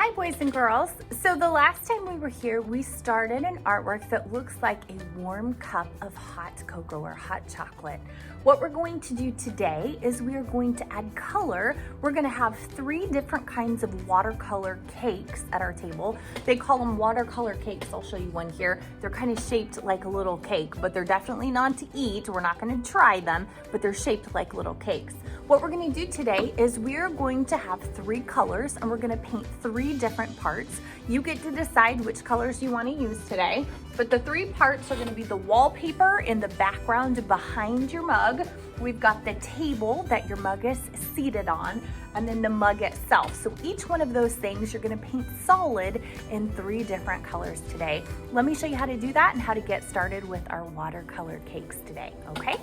Hi boys and girls. So the last time we were here, we started an artwork that looks like a warm cup of hot cocoa or hot chocolate. What we're going to do today is we are going to add color. We're gonna have 3 different kinds of watercolor cakes at our table. They call them watercolor cakes. I'll show you one here. They're kind of shaped like a little cake, but they're definitely not to eat. We're not gonna try them, but they're shaped like little cakes. What we're gonna do today is we're going to have 3 colors and we're gonna paint 3 different parts. You get to decide which colors you wanna use today, but the 3 parts are gonna be the wallpaper in the background behind your mug. We've got the table that your mug is seated on, and then the mug itself. So each one of those things you're gonna paint solid in 3 different colors today. Let me show you how to do that and how to get started with our watercolor cakes today, okay?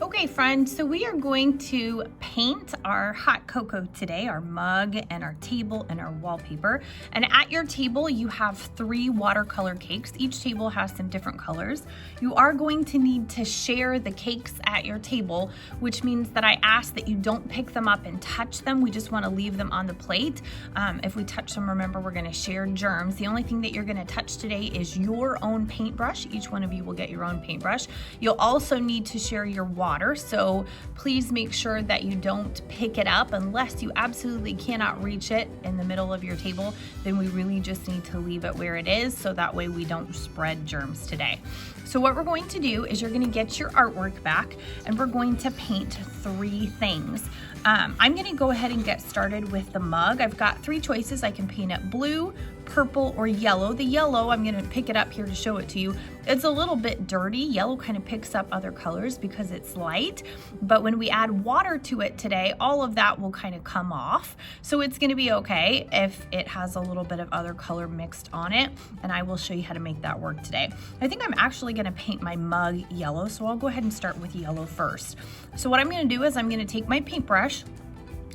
Okay friends, so we are going to paint our hot cocoa today, our mug and our table and our wallpaper. And at your table, you have 3 watercolor cakes. Each table has some different colors. You are going to need to share the cakes at your table, which means that I ask that you don't pick them up and touch them. We just want to leave them on the plate. If we touch them, remember, we're going to share germs. The only thing that you're going to touch today is your own paintbrush. Each one of you will get your own paintbrush. You'll also need to share your water. So please make sure that you don't pick it up unless you absolutely cannot reach it in the middle of your table. Then we really just need to leave it where it is so that way we don't spread germs today. So what we're going to do is you're going to get your artwork back and we're going to paint 3 things. I'm going to go ahead and get started with the mug. I've got 3 choices. I can paint it blue, purple, or yellow. The yellow, I'm going to pick it up here to show it to you. It's a little bit dirty. Yellow kind of picks up other colors because it's light, but when we add water to it today, all of that will kind of come off. So it's going to be okay if it has a little bit of other color mixed on it, and I will show you how to make that work today. I think I'm actually going to paint my mug yellow, so I'll go ahead and start with yellow first. So what I'm going to do is I'm going to take my paintbrush,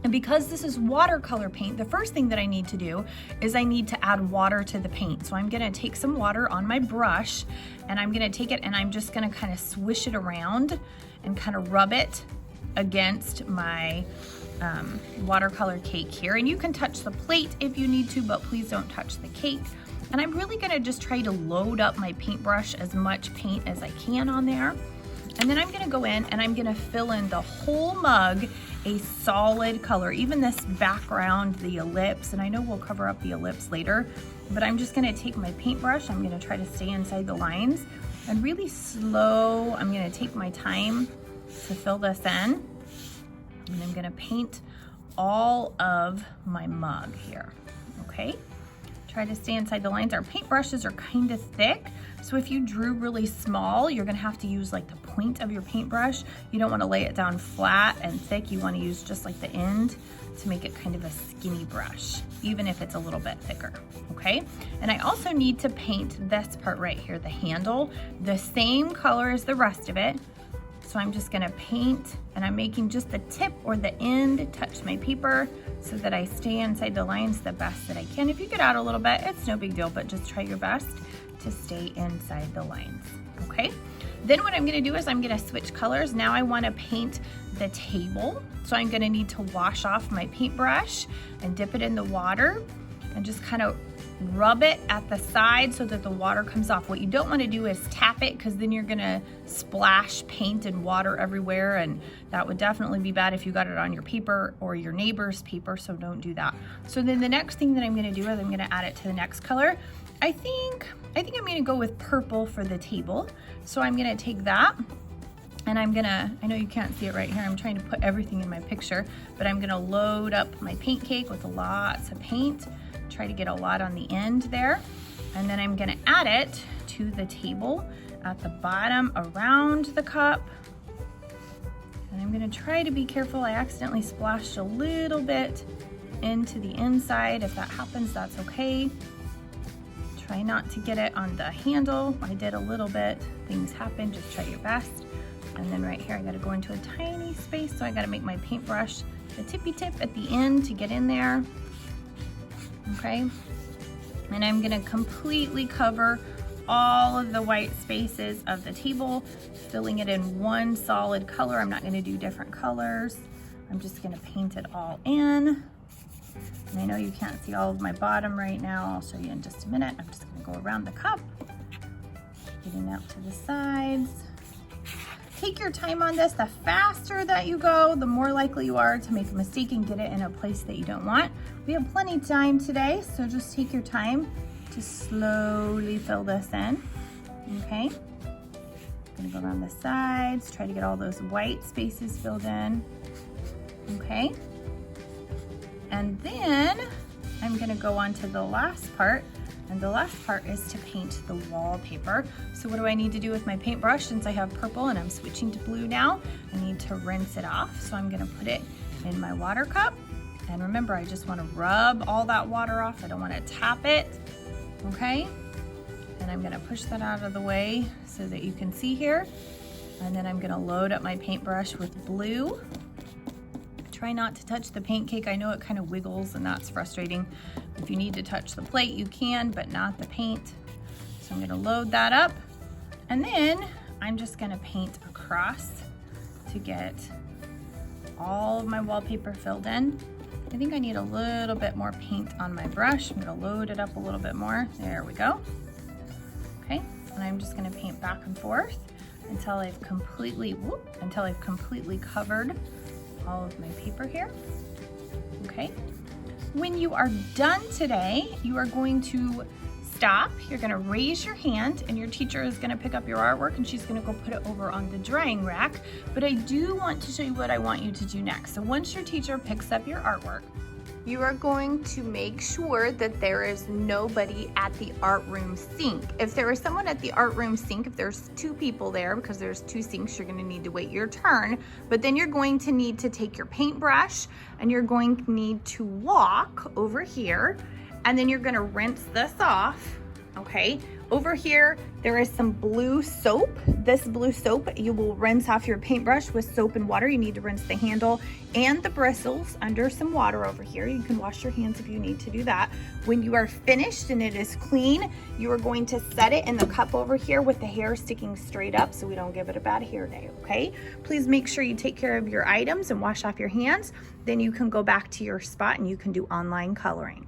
and because this is watercolor paint, the first thing that I need to do is I need to add water to the paint. So I'm gonna take some water on my brush and I'm gonna take it and I'm just gonna kind of swish it around and kind of rub it against my watercolor cake here. And you can touch the plate if you need to, but please don't touch the cake. And I'm really gonna just try to load up my paintbrush as much paint as I can on there. And then I'm gonna go in and I'm gonna fill in the whole mug a solid color, even this background, the ellipse, and I know we'll cover up the ellipse later, but I'm just gonna take my paintbrush, I'm gonna try to stay inside the lines, and really slow, I'm gonna take my time to fill this in, and I'm gonna paint all of my mug here, okay? Try to stay inside the lines. Our paintbrushes are kind of thick, so if you drew really small, you're gonna have to use like the point of your paintbrush. You don't wanna lay it down flat and thick. You wanna use just like the end to make it kind of a skinny brush, even if it's a little bit thicker, okay? And I also need to paint this part right here, the handle, the same color as the rest of it. So I'm just gonna paint, and I'm making just the tip or the end touch my paper so that I stay inside the lines the best that I can. If you get out a little bit, it's no big deal, but just try your best to stay inside the lines, okay? Then what I'm gonna do is I'm gonna switch colors. Now I wanna paint the table. So I'm gonna need to wash off my paintbrush and dip it in the water and just kind of rub it at the side so that the water comes off. What you don't want to do is tap it, because then you're gonna splash paint and water everywhere, and that would definitely be bad if you got it on your paper or your neighbor's paper, so don't do that. So then the next thing that I'm gonna do is I'm gonna add it to the next color. I think I'm gonna go with purple for the table. So I'm gonna take that and I'm gonna, I know you can't see it right here, I'm trying to put everything in my picture, but I'm gonna load up my paint cake with lots of paint. Try to get a lot on the end there, and then I'm gonna add it to the table at the bottom around the cup, and I'm gonna try to be careful. I accidentally splashed a little bit into the inside. If that happens, that's okay. Try not to get it on the handle. I did a little bit, things happen, just try your best. And then right here I gotta go into a tiny space, so I gotta make my paintbrush the tippy tip at the end to get in there. Okay, and I'm gonna completely cover all of the white spaces of the table, filling it in one solid color. I'm not gonna do different colors. I'm just gonna paint it all in. And I know you can't see all of my bottom right now. I'll show you in just a minute. I'm just gonna go around the cup, getting out to the sides. Take your time on this. The faster that you go, the more likely you are to make a mistake and get it in a place that you don't want. We have plenty of time today, so just take your time to slowly fill this in, okay? I'm gonna go around the sides, try to get all those white spaces filled in, okay? And then I'm gonna go on to the last part, and the last part is to paint the wallpaper. So what do I need to do with my paintbrush? Since I have purple and I'm switching to blue now, I need to rinse it off. So I'm gonna put it in my water cup. And remember, I just wanna rub all that water off. I don't wanna tap it, okay? And I'm gonna push that out of the way so that you can see here. And then I'm gonna load up my paintbrush with blue. Try not to touch the paint cake. I know it kind of wiggles and that's frustrating. If you need to touch the plate, you can, but not the paint. So I'm gonna load that up. And then I'm just gonna paint across to get all of my wallpaper filled in. I think I need a little bit more paint on my brush. I'm gonna load it up a little bit more. There we go. Okay, and I'm just gonna paint back and forth until I've completely covered all of my paper here, okay? When you are done today, you are going to stop, you're gonna raise your hand, and your teacher is gonna pick up your artwork and she's gonna go put it over on the drying rack. But I do want to show you what I want you to do next. So once your teacher picks up your artwork, you are going to make sure that there is nobody at the art room sink. If there is someone at the art room sink, if there's two people there, because there's two sinks, you're gonna need to wait your turn, but then you're going to need to take your paintbrush and you're going to need to walk over here, and then you're gonna rinse this off, okay? Over here, there is some blue soap. This blue soap, you will rinse off your paintbrush with soap and water. You need to rinse the handle and the bristles under some water over here. You can wash your hands if you need to do that. When you are finished and it is clean, you are going to set it in the cup over here with the hair sticking straight up so we don't give it a bad hair day, okay? Please make sure you take care of your items and wash off your hands. Then you can go back to your spot and you can do online coloring.